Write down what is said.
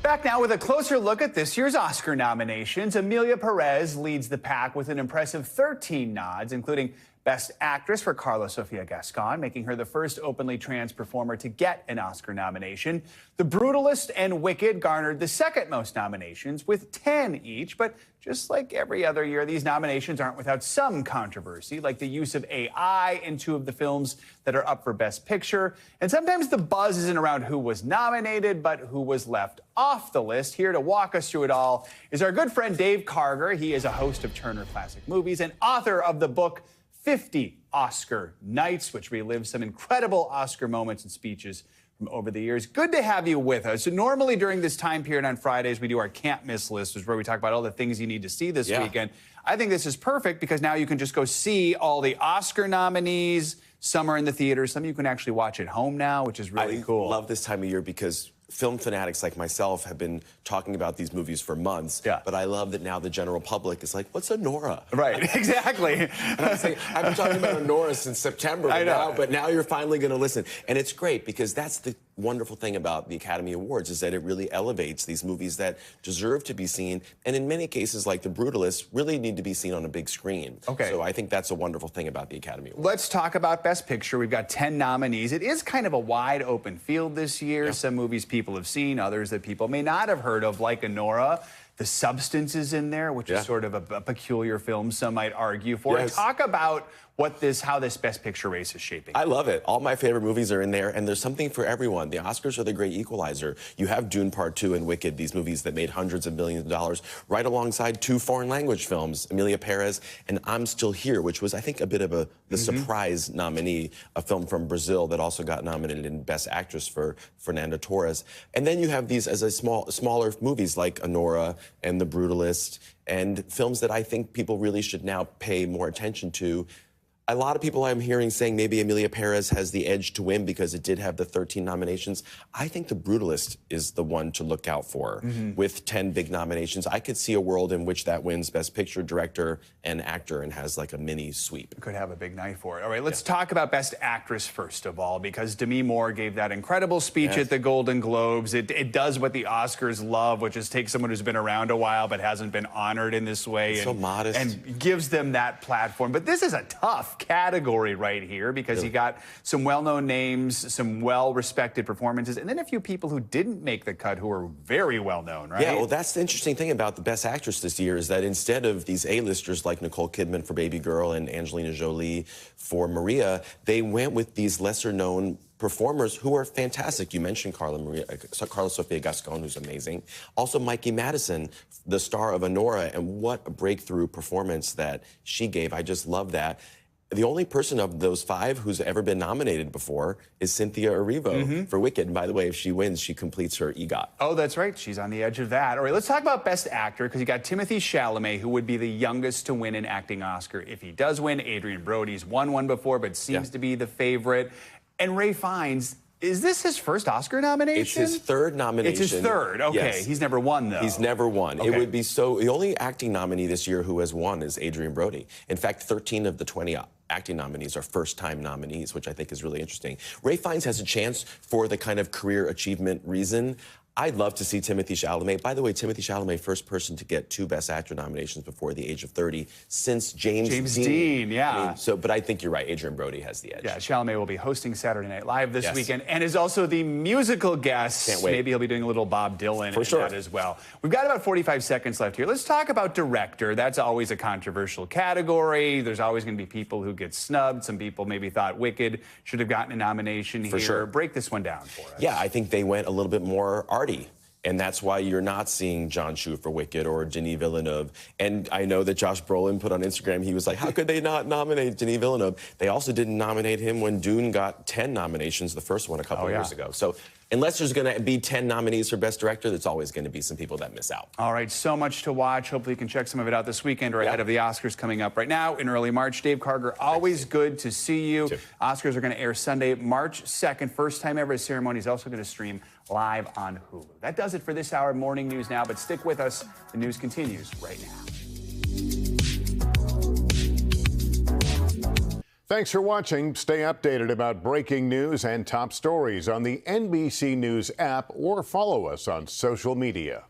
Back now with a closer look at this year's Oscar nominations. Emilia Pérez leads the pack with an impressive 13 nods, including Best Actress for Karla Sofía Gascón, making her the first openly trans performer to get an Oscar nomination. The Brutalist and Wicked garnered the second most nominations with 10 each, but just like every other year, these nominations aren't without some controversy, like the use of AI in two of the films that are up for Best Picture. And sometimes the buzz isn't around who was nominated, but who was left off the list. Here to walk us through it all is our good friend Dave Karger. He is a host of Turner Classic Movies and author of the book 50 Oscar Nights, which relives some incredible Oscar moments and speeches from over the years. Good to have you with us. So normally during this time period on Fridays, we do our can't miss list, which is where we talk about all the things you need to see this weekend. I think this is perfect because now you can just go see all the Oscar nominees. Some are in the theaters. Some you can actually watch at home now, which is really cool. I love this time of year because film fanatics like myself have been talking about these movies for months. Yeah. But I love that now the general public is like, what's a Nora? Right, exactly. And I'm saying, I've been talking about a Nora since September, but now you're finally going to listen. And it's great because that's the wonderful thing about the Academy Awards is that it really elevates these movies that deserve to be seen. And in many cases, like The Brutalist, really need to be seen on a big screen. Okay. So I think that's a wonderful thing about the Academy Awards. Let's talk about Best Picture. We've got 10 nominees. It is kind of a wide open field this year. Yeah. Some movies people have seen, others that people may not have heard of, like Nora. The Substance is in there, which is sort of a peculiar film, some might argue for. Yes. Talk about how this Best Picture race is shaping. I love it. All my favorite movies are in there, and there's something for everyone. The Oscars are the great equalizer. You have Dune Part 2 and Wicked, these movies that made hundreds of millions of dollars, right alongside two foreign language films, Emilia Pérez and I'm Still Here, which was, I think, a bit of the surprise nominee, a film from Brazil that also got nominated in Best Actress for Fernanda Torres. And then you have these as a smaller movies like Nora and The Brutalist, and films that I think people really should now pay more attention to. A lot of people I'm hearing saying maybe Emilia Pérez has the edge to win because it did have the 13 nominations. I think The Brutalist is the one to look out for with 10 big nominations. I could see a world in which that wins Best Picture, Director, and Actor and has like a mini sweep. Could have a big night for it. All right, let's talk about Best Actress first of all, because Demi Moore gave that incredible speech at the Golden Globes. It does what the Oscars love, which is take someone who's been around a while but hasn't been honored in this way. So modest. And gives them that platform. But this is a tough category right here because you got some well-known names, some well-respected performances, and then a few people who didn't make the cut who are very well-known, right? Yeah, well, that's the interesting thing about the Best Actress this year is that instead of these A-listers like Nicole Kidman for Baby Girl and Angelina Jolie for Maria, they went with these lesser-known performers who are fantastic. You mentioned Karla Sofía Gascón, who's amazing. Also, Mikey Madison, the star of Nora, and what a breakthrough performance that she gave. I just love that. The only person of those five who's ever been nominated before is Cynthia Erivo for Wicked. And by the way, if she wins, she completes her EGOT. Oh, that's right. She's on the edge of that. All right, let's talk about Best Actor, because you got Timothée Chalamet, who would be the youngest to win an acting Oscar if he does win. Adrian Brody's won one before, but seems to be the favorite. And Ralph Fiennes, is this his first Oscar nomination? It's his third nomination. It's his third. Okay. Yes. He's never won, though. He's never won. Okay. It would be so... The only acting nominee this year who has won is Adrian Brody. In fact, 13 of the 20 acting nominees are first-time nominees, which I think is really interesting. Ralph Fiennes has a chance for the kind of career achievement reason. I'd love to see Timothée Chalamet. By the way, Timothée Chalamet, first person to get 2 Best Actor nominations before the age of 30 since James Dean. Yeah. I mean, but I think you're right. Adrian Brody has the edge. Yeah, Chalamet will be hosting Saturday Night Live this weekend and is also the musical guest. Can't wait. Maybe he'll be doing a little Bob Dylan for sure. that as well. We've got about 45 seconds left here. Let's talk about director. That's always a controversial category. There's always going to be people who get snubbed. Some people maybe thought Wicked should have gotten a nomination here. For sure. Break this one down for us. Yeah, I think they went a little bit more arty. And that's why you're not seeing John Chu for Wicked or Denis Villeneuve. And I know that Josh Brolin put on Instagram, he was like, how could they not nominate Denis Villeneuve? They also didn't nominate him when Dune got 10 nominations, the first one a couple of years ago. So unless there's going to be 10 nominees for Best Director, there's always going to be some people that miss out. All right, so much to watch. Hopefully you can check some of it out this weekend or ahead of the Oscars coming up right now in early March. Dave Karger, always good to see you. Oscars are going to air Sunday, March 2nd. First time ever. The ceremony is also going to stream live on Hulu. That does it for this hour of Morning News Now, but stick with us. The news continues right now. Thanks for watching. Stay updated about breaking news and top stories on the NBC News app or follow us on social media.